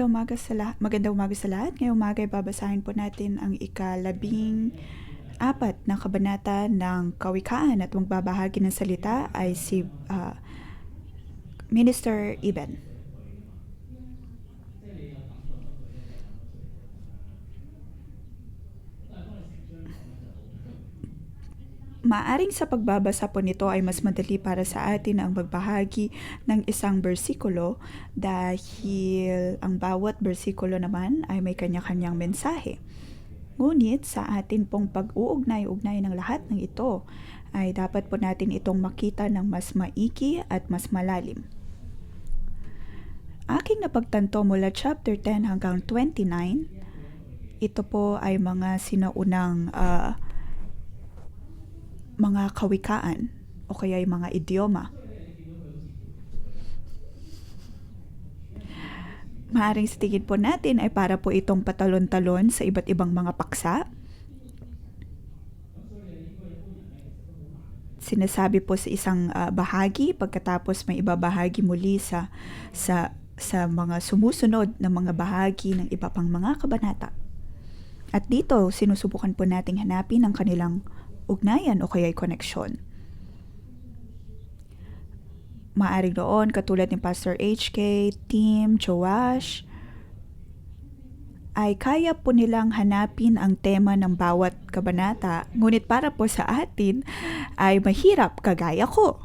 Magandang umaga sa lahat. Ngayong umaga ay babasahin po natin ang ika-14 na kabanata ng Kawikaan at magbabahagi ng salita ay si Minister Iben. Maaring sa pagbabasa po nito ay mas madali para sa atin ang magbahagi ng isang bersikulo dahil ang bawat bersikulo naman ay may kanya-kanyang mensahe. Ngunit sa atin pong pag-uugnay-ugnay ng lahat ng ito ay dapat po natin itong makita ng mas maiki at mas malalim. Aking napagtanto mula chapter 10 hanggang 29, ito po ay mga sinaunang mga kawikaan o kaya ay mga idioma. Maaaring sa tingin po natin ay para po itong patalon-talon sa iba't ibang mga paksa. Sinasabi po sa isang bahagi, pagkatapos may ibabahagi muli sa mga sumusunod na mga bahagi ng iba pang mga kabanata. At dito, sinusubukan po nating hanapin ang kanilang ugnayan o kaya'y koneksyon. Maaring doon, katulad ni Pastor HK, Tim, Joash, ay kaya po nilang hanapin ang tema ng bawat kabanata, ngunit para po sa atin ay mahirap kagaya ko.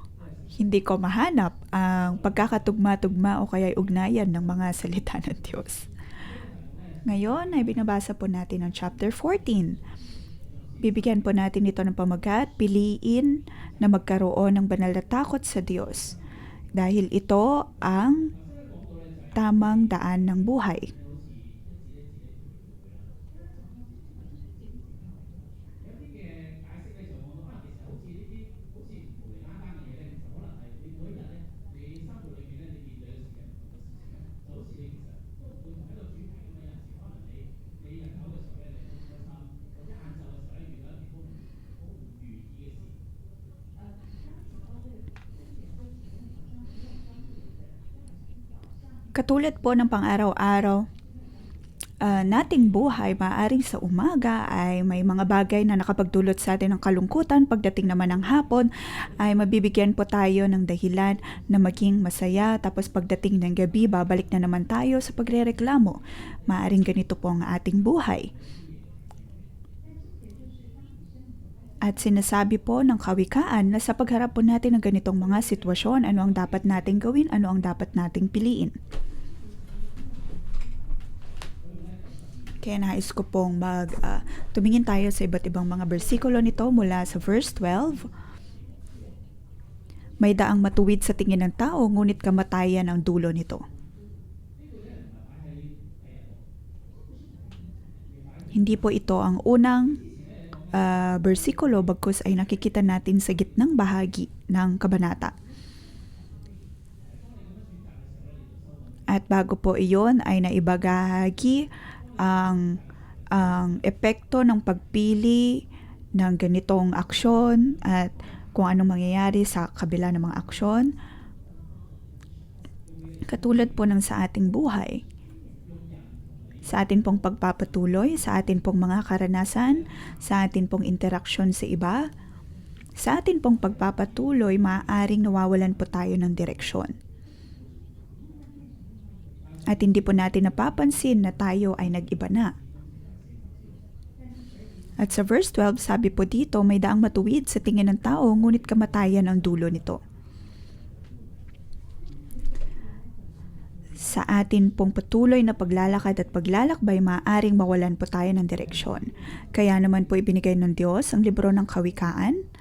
Hindi ko mahanap ang pagkakatugma-tugma o kaya'y ugnayan ng mga salita ng Diyos. Ngayon ay binabasa po natin ang chapter 14. Bibigyan po natin ito ng pamagat, piliin na magkaroon ng banal na takot sa Diyos dahil ito ang tamang daan ng buhay. Katulad po ng pang-araw-araw nating buhay, maaring sa umaga ay may mga bagay na nakapagdulot sa atin ng kalungkutan. Pagdating naman ng hapon ay mabibigyan po tayo ng dahilan na maging masaya. Tapos pagdating ng gabi, babalik na naman tayo sa pagrereklamo. Maaring ganito po ang ating buhay. At sinasabi po ng kawikaan na sa pagharap po natin ng ganitong mga sitwasyon, ano ang dapat nating gawin, ano ang dapat nating piliin. Kaya nais ko pong tumingin tayo sa iba't ibang mga bersikulo nito mula sa verse 12. May daang matuwid sa tingin ng tao, ngunit kamatayan ang dulo nito. Hindi po ito ang unang bersikulo, bagkus ay nakikita natin sa gitnang bahagi ng kabanata. At bago po iyon ay naibagahagi ang epekto ng pagpili ng ganitong aksyon at kung anong mangyayari sa kabila ng mga aksyon. Katulad po ng sa ating buhay, sa atin pong pagpapatuloy, sa atin pong mga karanasan, sa atin pong interaksyon sa iba, sa atin pong pagpapatuloy, maaaring nawawalan po tayo ng direksyon. At hindi po natin napapansin na tayo ay nag-iba na. At sa verse 12, sabi po dito, may daang matuwid sa tingin ng tao, ngunit kamatayan ang dulo nito. Sa atin pong patuloy na paglalakad at paglalakbay, maaaring mawalan po tayo ng direksyon. Kaya naman po ibinigay ng Diyos ang libro ng Kawikaan,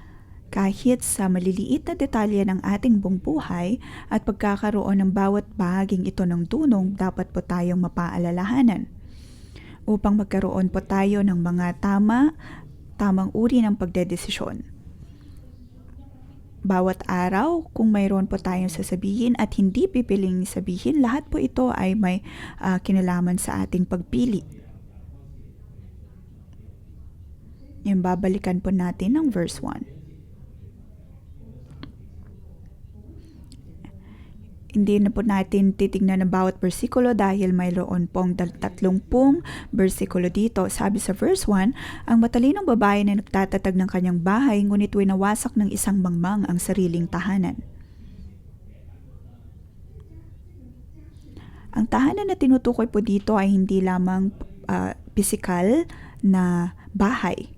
kahit sa maliliit na detalye ng ating buong buhay at pagkakaroon ng bawat bahaging ito ng dunong, dapat po tayong mapaalalahanan upang magkaroon po tayo ng mga tamang uri ng pagdedesisyon. Bawat araw, kung mayroon po tayong sasabihin at hindi pipiling sabihin, lahat po ito ay may kinalaman sa ating pagpili. Yung babalikan po natin ng verse 1. Hindi na po natin titingnan ang bawat bersikulo dahil mayroon pong 30 bersikulo dito. Sabi sa verse 1, ang matalinong babae na nagtatatag ng kanyang bahay ngunit winawasak ng isang mangmang ang sariling tahanan. Ang tahanan na tinutukoy po dito ay hindi lamang pisikal na bahay.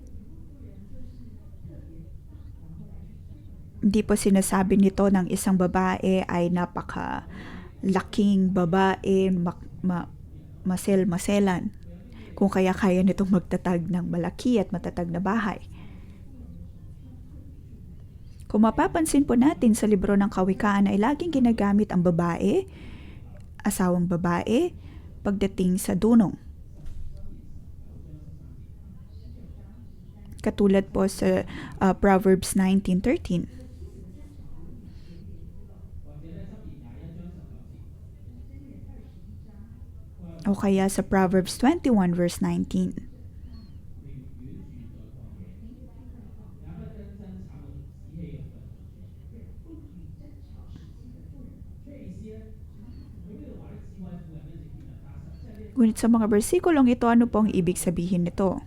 Hindi po sinasabi nito ng isang babae ay napaka-laking babae, masel-maselan. Kung kaya nitong magtatag ng malaki at matatag na bahay. Kung mapapansin po natin sa libro ng Kawikaan ay laging ginagamit ang babae, asawang babae, pagdating sa dunong. Katulad po sa Proverbs 19:13. O kaya sa Proverbs 21 verse 19. Ngunit sa mga bersikulong ito, ano pong ibig sabihin nito?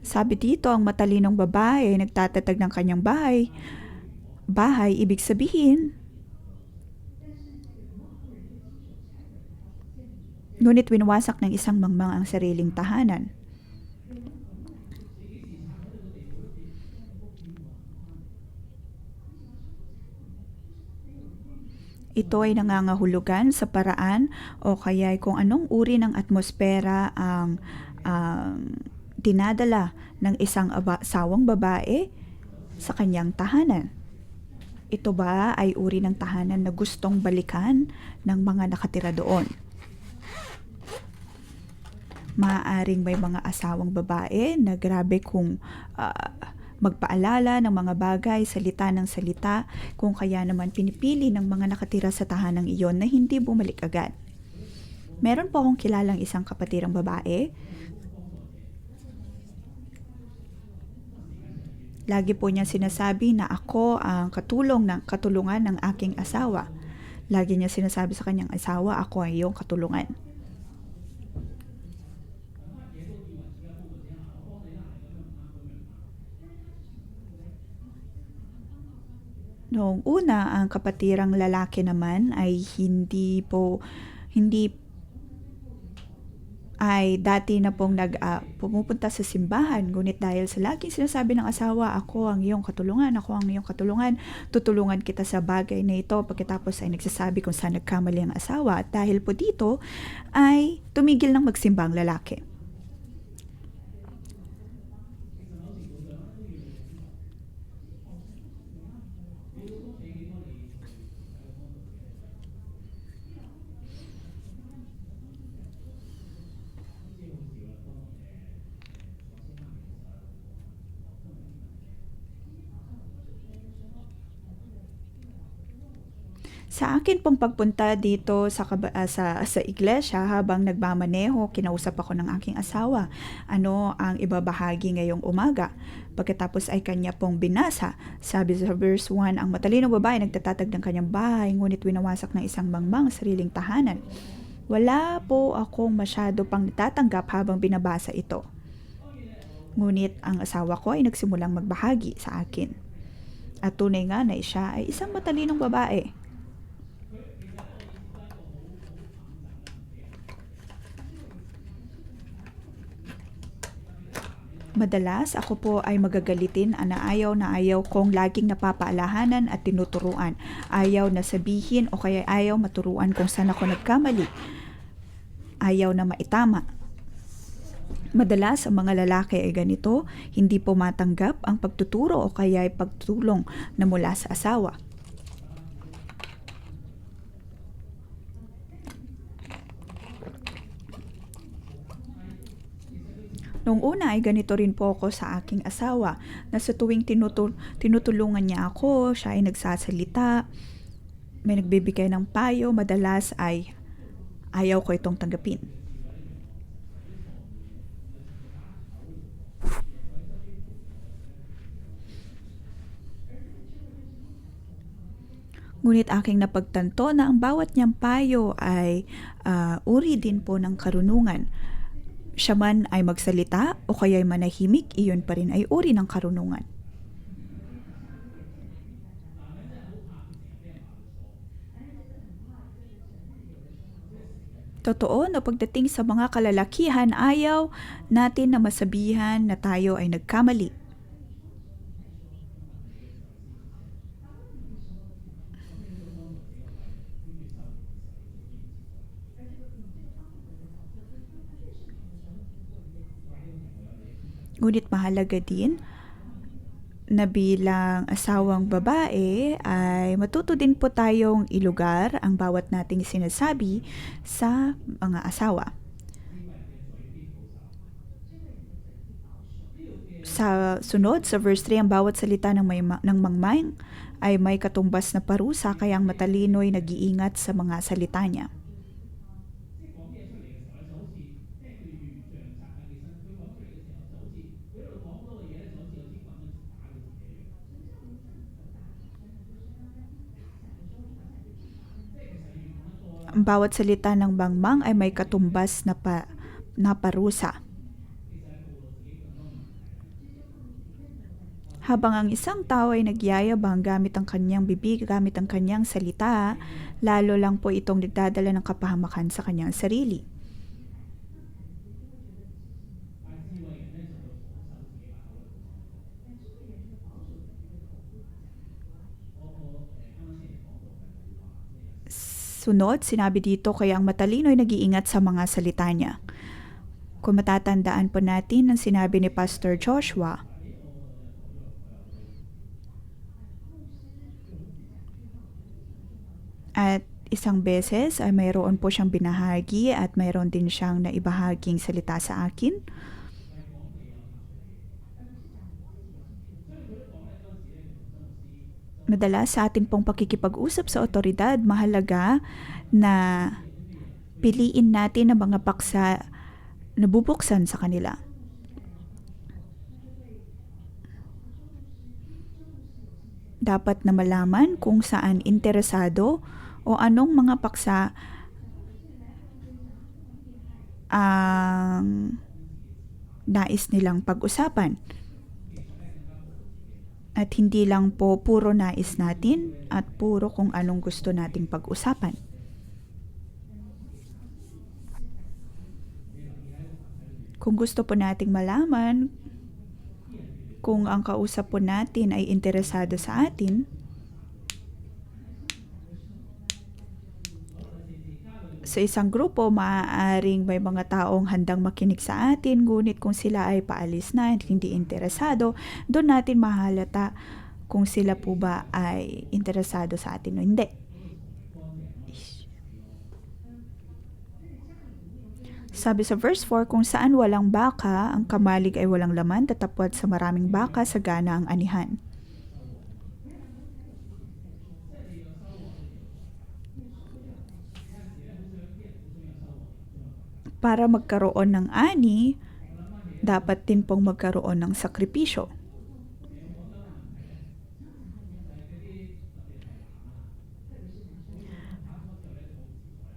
Sabi dito, ang matalinong babae, nagtatatag ng kanyang bahay, ibig sabihin, ngunit winawasak ng isang mangmang ang sariling tahanan. Ito ay nangangahulugan sa paraan o kaya kung anong uri ng atmosfera ang dinadala ng isang asawang babae sa kanyang tahanan. Ito ba ay uri ng tahanan na gustong balikan ng mga nakatira doon? Maaaring may mga asawang babae na grabe kung magpaalala ng mga bagay, salita ng salita, kung kaya naman pinipili ng mga nakatira sa tahanang iyon na hindi bumalik agad. Meron po akong kilalang isang kapatirang babae. Lagi po niya sinasabi na ako ang katulungan ng aking asawa. Lagi niya sinasabi sa kanyang asawa, ako ang iyong katulungan. Noong una, ang kapatirang lalaki naman ay hindi ay dati na pong pumupunta sa simbahan. Ngunit dahil sa laging sinasabi ng asawa, ako ang iyong katulungan, tutulungan kita sa bagay na ito. Pagkatapos ay nagsasabi kung saan nagkamali ang asawa. At dahil po dito ay tumigil ng magsimba ang lalaki. Sa akin pong pagpunta dito sa iglesia habang nagmamaneho, kinausap ako ng aking asawa. Ano ang ibabahagi ngayong umaga? Pagkatapos ay kanya pong binasa. Sabi sa verse 1, ang matalinong babae nagtatatag ng kanyang bahay, ngunit winawasak ng isang mangmang sariling tahanan. Wala po akong masyado pang natatanggap habang binabasa ito. Ngunit ang asawa ko ay nagsimulang magbahagi sa akin. At tunay nga na siya ay isang matalinong babae. Madalas ako po ay magagalitin na ayaw kong laging napapaalahanan at tinuturuan. Ayaw na sabihin o kaya ayaw maturuan kung saan ako nagkamali. Ayaw na maitama. Madalas ang mga lalaki ay ganito, hindi po matanggap ang pagtuturo o kaya ay pagtulong na mula sa asawa. Noong una ay ganito rin po ako sa aking asawa na sa tuwing tinutulungan niya ako, siya ay nagsasalita, may nagbibigay ng payo, madalas ay ayaw ko itong tanggapin. Ngunit aking napagtanto na ang bawat niyang payo ay uri din po ng karunungan. Siya man ay magsalita o kaya'y manahimik, iyon pa rin ay uri ng karunungan. Totoo na pagdating sa mga kalalakihan, ayaw natin na masabihan na tayo ay nagkamali. Ngunit mahalaga din na bilang asawang babae ay matuto din po tayong ilugar ang bawat nating sinasabi sa mga asawa. Sa sunod, sa verse 3, ang bawat salita ng mangmang ay may katumbas na parusa, kaya ang matalino'y nag-iingat sa mga salita niya. Ang bawat salita ng mangmang ay may katumbas na parusa. Habang ang isang tao ay nagyayabang gamit ang kanyang bibig, gamit ang kanyang salita, lalo lang po itong nagdadala ng kapahamakan sa kanyang sarili. Sunod, sinabi dito, kaya ang matalino ay nag-iingat sa mga salita niya. Kung matatandaan po natin ang sinabi ni Pastor Joshua, at isang beses ay mayroon po siyang binahagi at mayroon din siyang naibahaging salita sa akin. Madalas sa atin pong pakikipag-usap sa otoridad, mahalaga na piliin natin ang mga paksa na bubuksan sa kanila. Dapat na malaman kung saan interesado o anong mga paksa ang nais nilang pag-usapan. At hindi lang po puro nais natin at puro kung anong gusto nating pag-usapan. Kung gusto po nating malaman kung ang kausap po natin ay interesado sa atin, sa isang grupo, maaaring may mga taong handang makinig sa atin, ngunit kung sila ay paalis na at hindi interesado, doon natin mahalata kung sila po ba ay interesado sa atin o hindi. Sabi sa verse 4, kung saan walang baka, ang kamalig ay walang laman, tatapwat sa maraming baka, sagana ang anihan. Para magkaroon ng ani, dapat din pong magkaroon ng sakripisyo.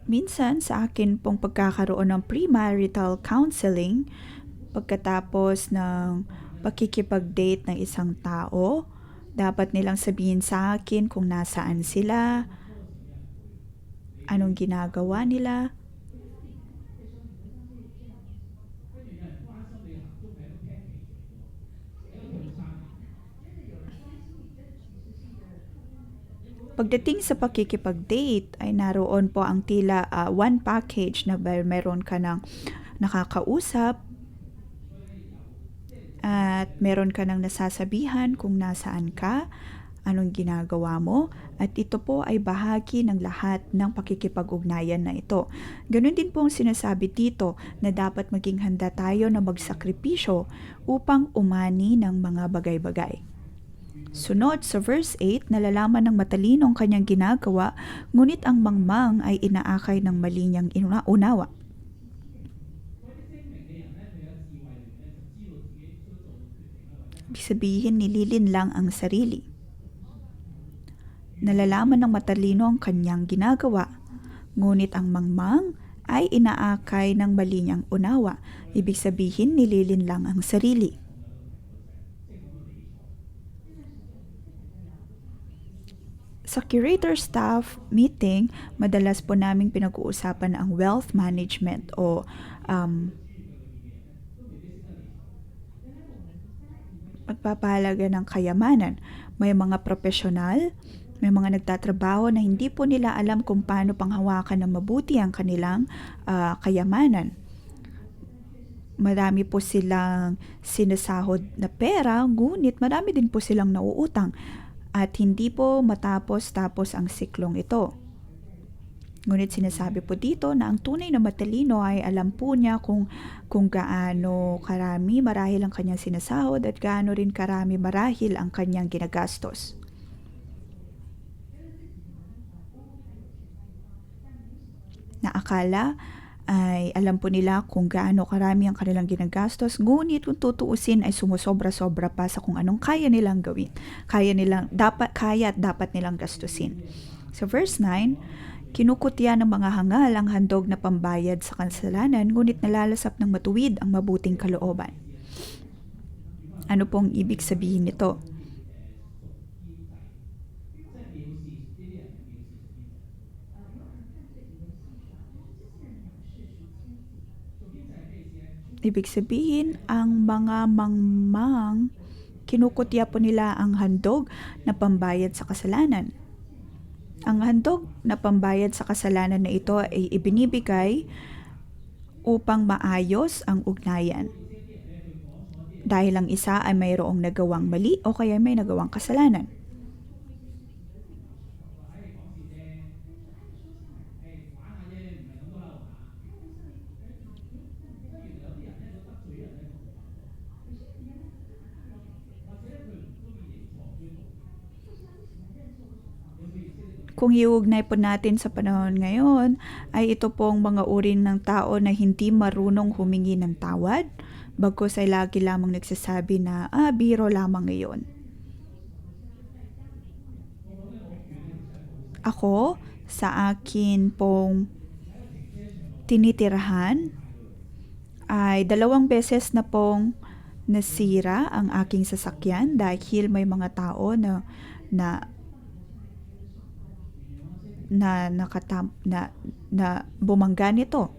Minsan sa akin pong pagkakaroon ng premarital counseling, pagkatapos ng pakikipag-date ng isang tao, dapat nilang sabihin sa akin kung nasaan sila, anong ginagawa nila. Pagdating sa pakikipag-date ay naroon po ang tila one package na meron ka ng nakakausap at meron ka ng nasasabihan kung nasaan ka, anong ginagawa mo, at ito po ay bahagi ng lahat ng pakikipag-ugnayan na ito. Ganon din po ang sinasabi dito na dapat maging handa tayo na magsakripisyo upang umani ng mga bagay-bagay. Sunod sa verse 8, nalalaman ng matalino ang kanyang ginagawa, ngunit ang mangmang ay inaakay ng mali niyang unawa. Ibig sabihin, nililin lang ang sarili. Nalalaman ng matalino ang kanyang ginagawa, ngunit ang mangmang ay inaakay ng mali niyang unawa. Ibig sabihin, nililin lang ang sarili. Sa curator staff meeting, madalas po naming pinag-uusapan ang wealth management o pagpapahalaga ng kayamanan. May mga profesional, may mga nagtatrabaho na hindi po nila alam kung paano panghawakan ng mabuti ang kanilang kayamanan. Marami po silang sinasahod na pera, ngunit marami din po silang nauutang at hindi po matapos-tapos ang siklong ito. Ngunit sinasabi po dito na ang tunay na matalino ay alam po niya kung gaano karami marahil ang kanyang sinasahod at gaano rin karami marahil ang kanyang ginagastos. Naakala ay alam po nila kung gaano karami ang kanilang ginagastos, ngunit kung tutuusin ay sumusobra-sobra pa sa kung anong kaya nilang gawin. Kaya at dapat nilang gastusin. So verse 9, kinukutya ng mga hangal ang handog na pambayad sa kasalanan, ngunit nalalasap ng matuwid ang mabuting kalooban. Ano pong ibig sabihin nito? Ibig sabihin, ang mga mangmang, kinukutya po nila ang handog na pambayad sa kasalanan. Ang handog na pambayad sa kasalanan na ito ay ibinibigay upang maayos ang ugnayan. Dahil ang isa ay mayroong nagawang mali o kaya may nagawang kasalanan. Kung iugnay po natin sa panahon ngayon, ay ito pong mga uri ng tao na hindi marunong humingi ng tawad, bagkus ay lagi lamang nagsasabi na, biro lamang ngayon. Ako, sa akin pong tinitirahan, ay 2 beses na pong nasira ang aking sasakyan dahil may mga tao na bumangga nito.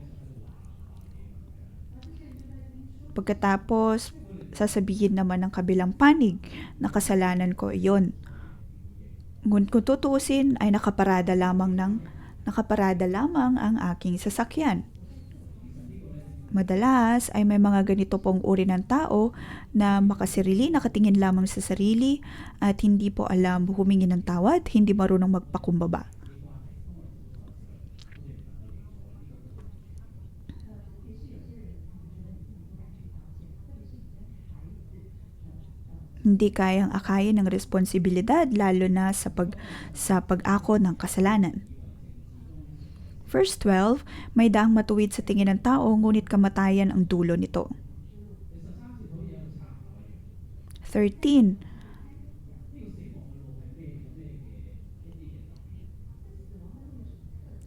Pagkatapos, sasabihin naman ng kabilang panig na kasalanan ko iyon. Kung tutuusin ay nakaparada lamang ang aking sasakyan. Madalas ay may mga ganito pong uri ng tao na makasarili, nakatingin lamang sa sarili at hindi po alam humingi ng tawad, hindi marunong magpakumbaba. Hindi kayang akayin ng responsibilidad lalo na sa pag-ako ng kasalanan. Verse 12, may daang matuwid sa tingin ng tao, ngunit kamatayan ang dulo nito. 13,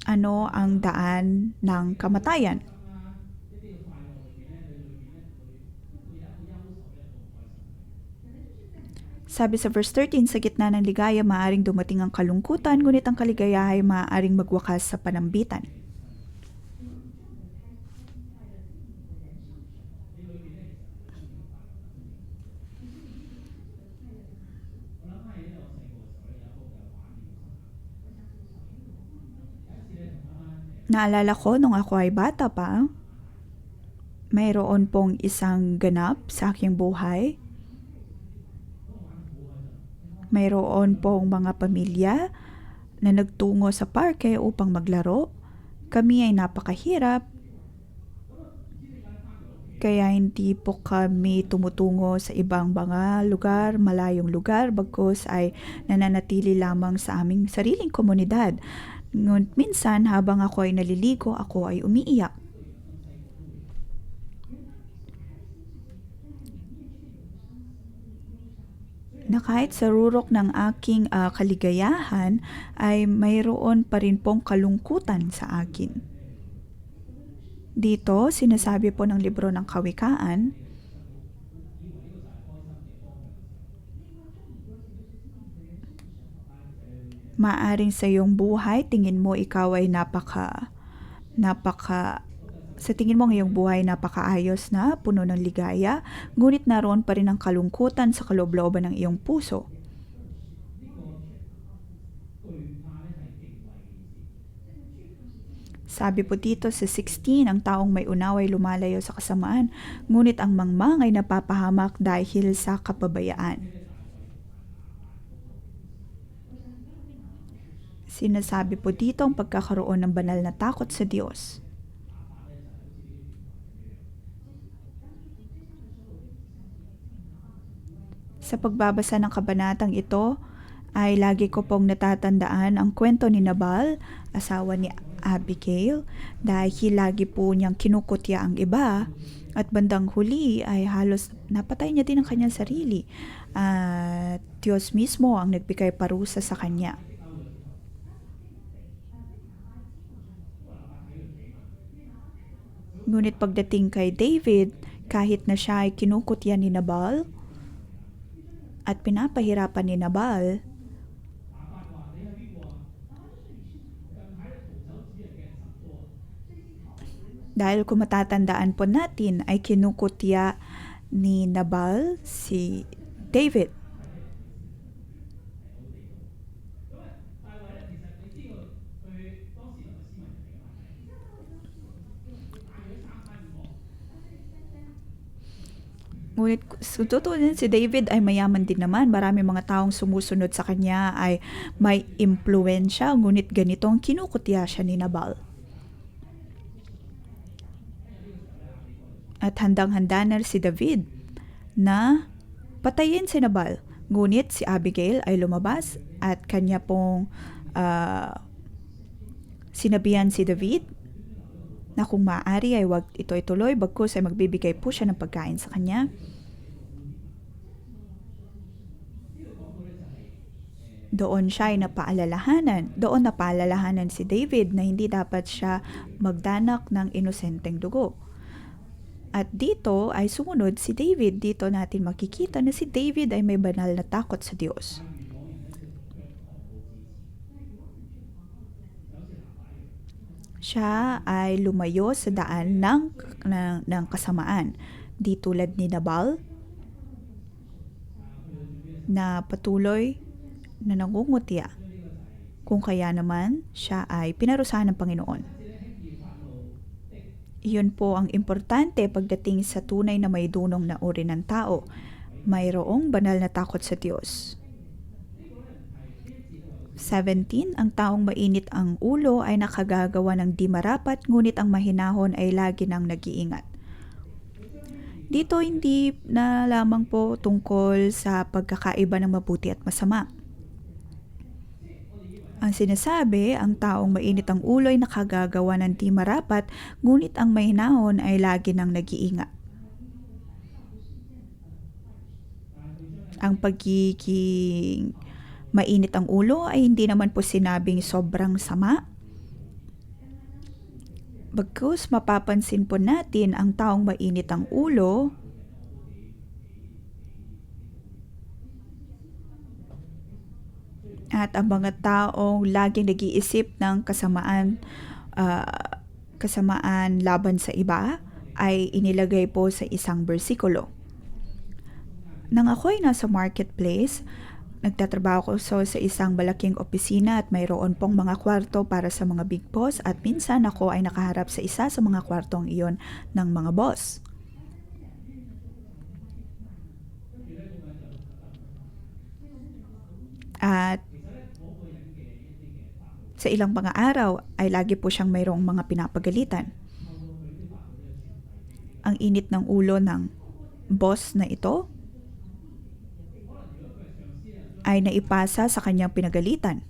ano ang daan ng kamatayan? Sabi sa verse 13, sa gitna ng ligaya maaaring dumating ang kalungkutan, ngunit ang kaligayahan ay maaaring magwakas sa panambitan. Naalala ko nung ako ay bata pa, mayroon pong isang ganap sa aking buhay. Mayroon pong mga pamilya na nagtungo sa parke upang maglaro. Kami ay napakahirap, kaya hindi po kami tumutungo sa ibang mga lugar, malayong lugar, bagkus ay nananatili lamang sa aming sariling komunidad. Ngunit minsan habang ako ay naliligo, ako ay umiiyak. na kahit sa rurok ng aking kaligayahan ay mayroon pa rin pong kalungkutan sa akin. Dito, sinasabi po ng libro ng Kawikaan, maaring sa iyong buhay, tingin mo ikaw ay sa tingin mo ngayong buhay napakaayos na, puno ng ligaya, ngunit naroon pa rin ang kalungkutan sa kaloob-looban ng iyong puso. Sabi po dito sa 16, ang taong may unawa ay lumalayo sa kasamaan, ngunit ang mangmang ay napapahamak dahil sa kapabayaan. Sinasabi po dito ang pagkakaroon ng banal na takot sa Diyos. Sa pagbabasa ng kabanatang ito, ay lagi ko pong natatandaan ang kwento ni Nabal, asawa ni Abigail, dahil lagi po niyang kinukutya ang iba at bandang huli ay halos napatay niya din ang kanyang sarili. At Diyos mismo ang nagbigay parusa sa kanya. Ngunit pagdating kay David, kahit na siya ay kinukutya ni Nabal at pinapahirapan ni Nabal, dahil kung matatandaan po natin ay kinukutya ni Nabal si David. Ngunit sa totoo din, si David ay mayaman din naman. Marami mga taong sumusunod sa kanya ay may impluensya, ngunit ganito ang kinukutya siya ni Nabal. At handang-handa na si David na patayin si Nabal. Ngunit si Abigail ay lumabas at kanya pong sinabihan si David na kung maaari ay wag ito ituloy, bagkus ay magbibigay po siya ng pagkain sa kanya. Doon napaalalahanan si David na hindi dapat siya magdanak ng inosenteng dugo. At dito ay sumunod si David. Dito natin makikita na si David ay may banal na takot sa Diyos. Siya ay lumayo sa daan ng kasamaan. Di tulad ni Nabal na patuloy na nangungutya. Kung kaya naman, siya ay pinarusahan ng Panginoon. Iyon po ang importante pagdating sa tunay na may dunong na uri ng tao. Mayroong banal na takot sa Diyos. 17, ang taong mainit ang ulo ay nakagagawa ng di marapat, ngunit ang mahinahon ay lagi nang nag-iingat. Dito hindi na lamang po tungkol sa pagkakaiba ng mabuti at masama. Ang sinasabi, ang taong mainit ang ulo ay nakagagawa ng di marapat, ngunit ang mahinahon ay lagi nang nag-iingat. Ang pagiging mainit ang ulo ay hindi naman po sinabing sobrang sama. Bagkus mapapansin po natin ang taong mainit ang ulo at ang mga taong laging nag-iisip ng kasamaan laban sa iba ay inilagay po sa isang bersikulo. Nang ako'y nasa marketplace, nagtatrabaho ko sa isang malaking opisina at mayroon pong mga kwarto para sa mga big boss at minsan ako ay nakaharap sa isa sa mga kwartong iyon ng mga boss. At sa ilang mga araw ay lagi po siyang mayroong mga pinapagalitan. Ang init ng ulo ng boss na ito ay naipasa sa kanyang pinagalitan.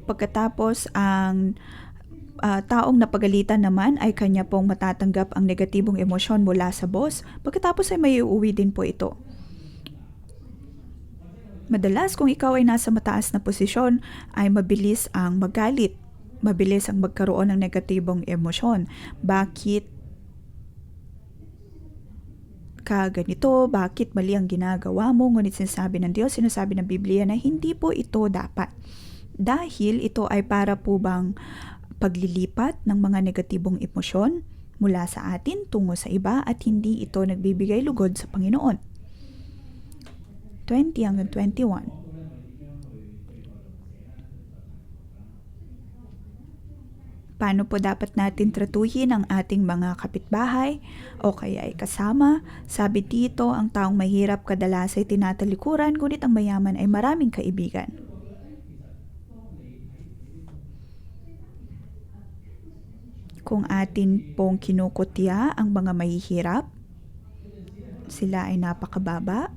Pagkatapos ang taong napagalitan naman ay kanya pong matatanggap ang negatibong emosyon mula sa boss, pagkatapos ay may uuwi din po ito. Madalas kung ikaw ay nasa mataas na posisyon ay mabilis ang magalit, mabilis ang magkaroon ng negatibong emosyon. Bakit ka ganito? Bakit mali ang ginagawa mo? Ngunit sinasabi ng Diyos, sinasabi ng Biblia na hindi po ito dapat. Dahil ito ay para po bang paglilipat ng mga negatibong emosyon mula sa atin tungo sa iba at hindi ito nagbibigay lugod sa Panginoon. 20 hanggang 21. Paano po dapat natin tratuhin ang ating mga kapitbahay o kaya ay kasama? Sabi dito, ang taong mahirap kadalas ay tinatalikuran, ngunit ang mayaman ay maraming kaibigan. Kung atin pong kinukutya ang mga mahihirap, sila ay napakababa.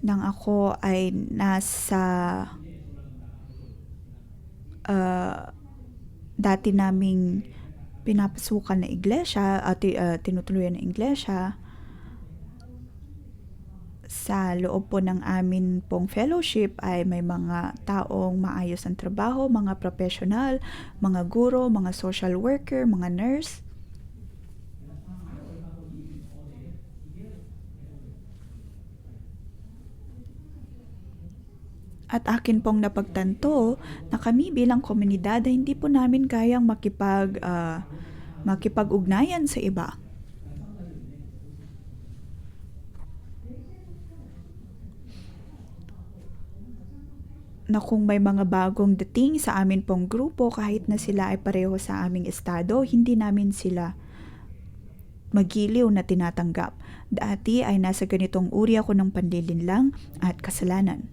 Nang ako ay nasa dati naming pinapasukan na iglesia at tinutuluyan na iglesia, sa loob po ng amin pong fellowship ay may mga taong maayos ang trabaho, mga professional, mga guro, mga social worker, mga nurse. At akin pong napagtanto na kami bilang komunidad ay hindi po namin kayang makipag-ugnayan sa iba. Na kung may mga bagong dating sa amin pong grupo, kahit na sila ay pareho sa aming estado, hindi namin sila magiliw na tinatanggap. Dati ay nasa ganitong uri ako ng panlilinlang at kasalanan.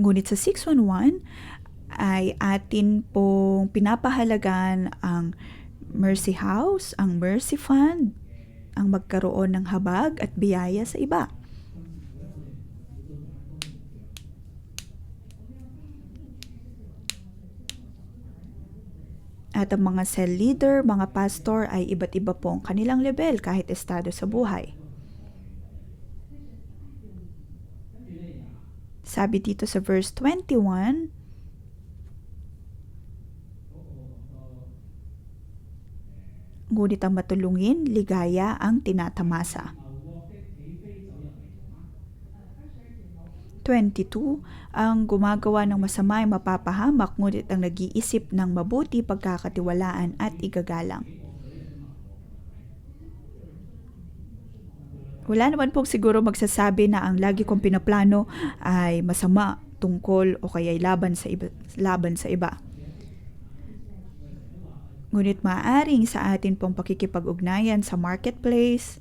Ngunit sa 611 ay atin pong pinapahalagan ang Mercy House, ang Mercy Fund, ang magkaroon ng habag at biyaya sa iba. At ang mga cell leader, mga pastor ay iba't iba po ang kanilang level kahit estado sa buhay. Sabi dito sa verse 21, ngunit ang matulungin, ligaya ang tinatamasa. 22, ang gumagawa ng masama ay mapapahamak, ngunit ang nag-iisip ng mabuti, pagkakatiwalaan at igagalang. Wala naman pong siguro magsasabi na ang lagi kong pinaplano ay masama tungkol o kaya laban sa iba. Ngunit maaaring sa atin pong pakikipag-ugnayan sa marketplace,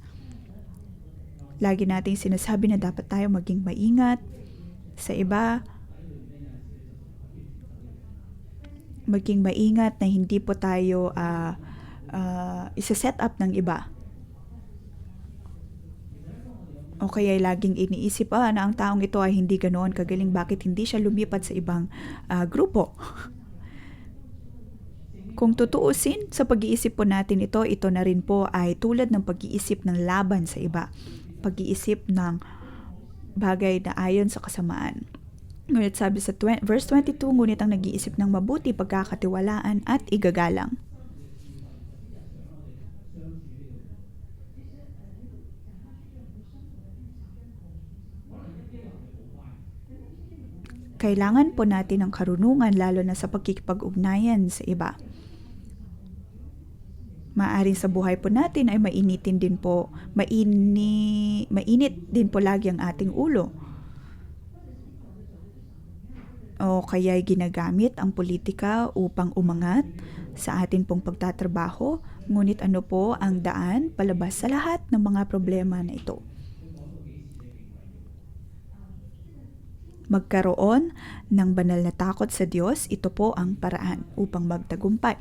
lagi nating sinasabi na dapat tayo maging maingat sa iba, maging maingat na hindi po tayo isa-set up ng iba. O kaya laging iniisip na ang taong ito ay hindi ganoon kagaling, bakit hindi siya lumipat sa ibang grupo. Kung tutuusin sa pag-iisip po natin ito na rin po ay tulad ng pag-iisip ng laban sa iba. Pag-iisip ng bagay na ayon sa kasamaan. Ngunit sabi sa verse 22, ngunit ang nag-iisip ng mabuti, pagkakatiwalaan at igagalang. Kailangan po natin ng karunungan lalo na sa pagkikipag-ugnayan sa iba. Maaring sa buhay po natin ay mainit din po lagi ang ating ulo. O kaya ginagamit ang politika upang umangat sa atin pong pagtatrabaho, ngunit ano po ang daan palabas sa lahat ng mga problema na ito? Magkaroon ng banal na takot sa Diyos, ito po ang paraan upang magtagumpay.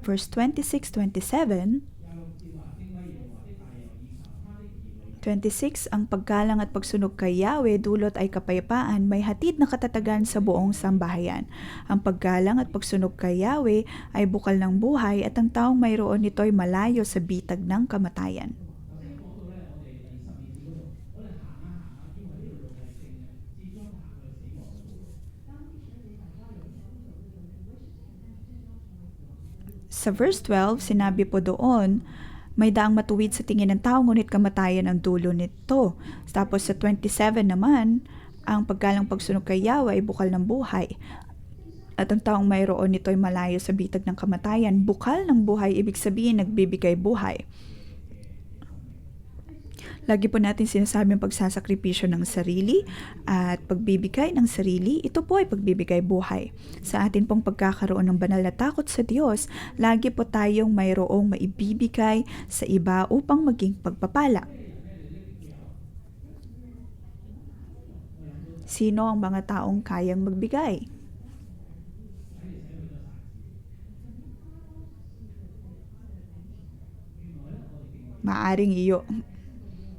Verse 26-27, 26, ang paggalang at pagsunog kay Yahweh dulot ay kapayapaan, may hatid na katatagan sa buong sambahayan. Ang paggalang at pagsunog kay Yahweh ay bukal ng buhay at ang taong mayroon nito ay malayo sa bitag ng kamatayan. Sa verse 12, sinabi po doon, may daang matuwid sa tingin ng tao, ngunit kamatayan ang dulo nito. Tapos sa 27 naman, ang paggalang pagsunog kay Yahweh ay bukal ng buhay. At ang taong mayroon nito ay malayo sa bitag ng kamatayan. Bukal ng buhay, ibig sabihin nagbibigay buhay. Lagi po natin sinasabi ang pagsasakripisyo ng sarili at pagbibigay ng sarili, ito po ay pagbibigay buhay. Sa atin pong pagkakaroon ng banal na takot sa Diyos, lagi po tayong mayroong maibibigay sa iba upang maging pagpapala. Sino ang mga taong kayang magbigay?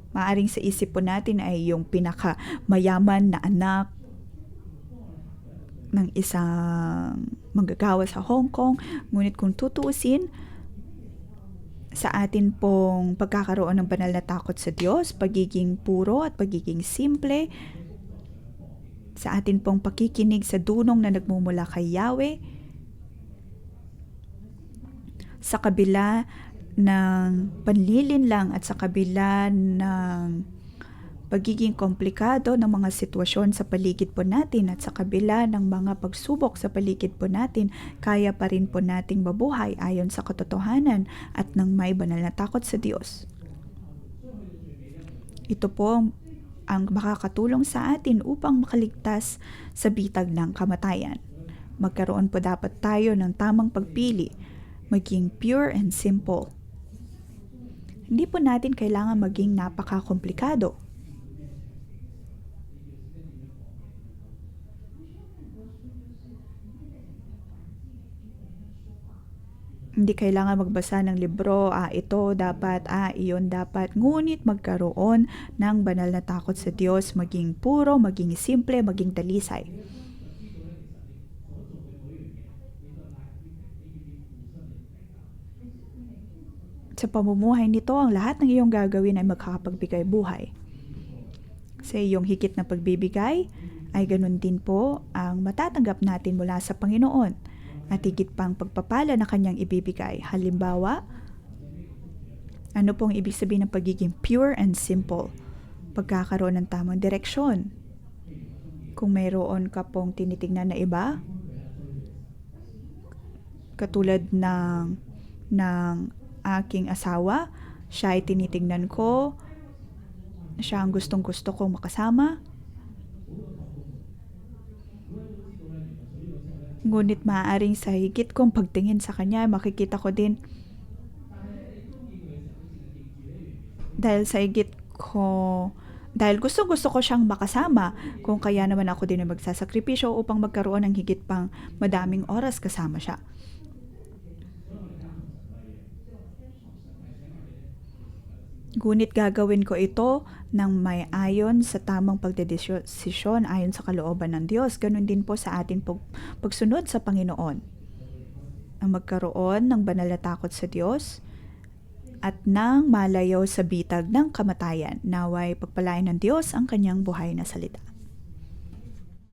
Maaring sa isip po natin ay yung pinakamayaman na anak ng isang manggagawa sa Hong Kong. Ngunit kung tutuusin, sa atin pong pagkakaroon ng banal na takot sa Diyos, pagiging puro at pagiging simple, sa atin pong pakikinig sa dunong na nagmumula kay Yahweh, sa kabila ng panlilinlang at sa kabila ng pagiging komplikado ng mga sitwasyon sa paligid po natin at sa kabila ng mga pagsubok sa paligid po natin, kaya pa rin po nating mabuhay ayon sa katotohanan at ng may banal na takot sa Diyos. Ito po ang makakatulong sa atin upang makaligtas sa bitag ng kamatayan. Magkaroon po dapat tayo ng tamang pagpili, maging pure and simple. Hindi po natin kailangan maging napaka-komplikado. Hindi kailangan magbasa ng libro, ito dapat, iyon dapat. Ngunit magkaroon ng banal na takot sa Diyos, maging puro, maging simple, maging dalisay. Sa pamumuhay nito, ang lahat ng iyong gagawin ay magkakapagbigay buhay. Sa iyong higit na pagbibigay, ay ganun din po ang matatanggap natin mula sa Panginoon at higit pang pagpapala na kanyang ibibigay. Halimbawa, ano pong ibig sabihin ng pagiging pure and simple? Pagkakaroon ng tamang direksyon. Kung mayroon ka pong tinitingnan na iba, katulad ng aking asawa, siya ay tinitingnan ko, siya ang gustong-gusto kong makasama. Ngunit maaaring sa higit kong pagtingin sa kanya, makikita ko din, dahil gustong-gusto ko siyang makasama, kung kaya naman ako din ay magsasakripisyo upang magkaroon ng higit pang madaming oras kasama siya. Ngunit gagawin ko ito ng may ayon sa tamang pagdedesisyon ayon sa kalooban ng Diyos. Ganun din po sa atin pagsunod sa Panginoon. Ang magkaroon ng banal na takot sa Diyos at nang malayo sa bitag ng kamatayan. Naway pagpalain ng Diyos ang kanyang buhay na salita.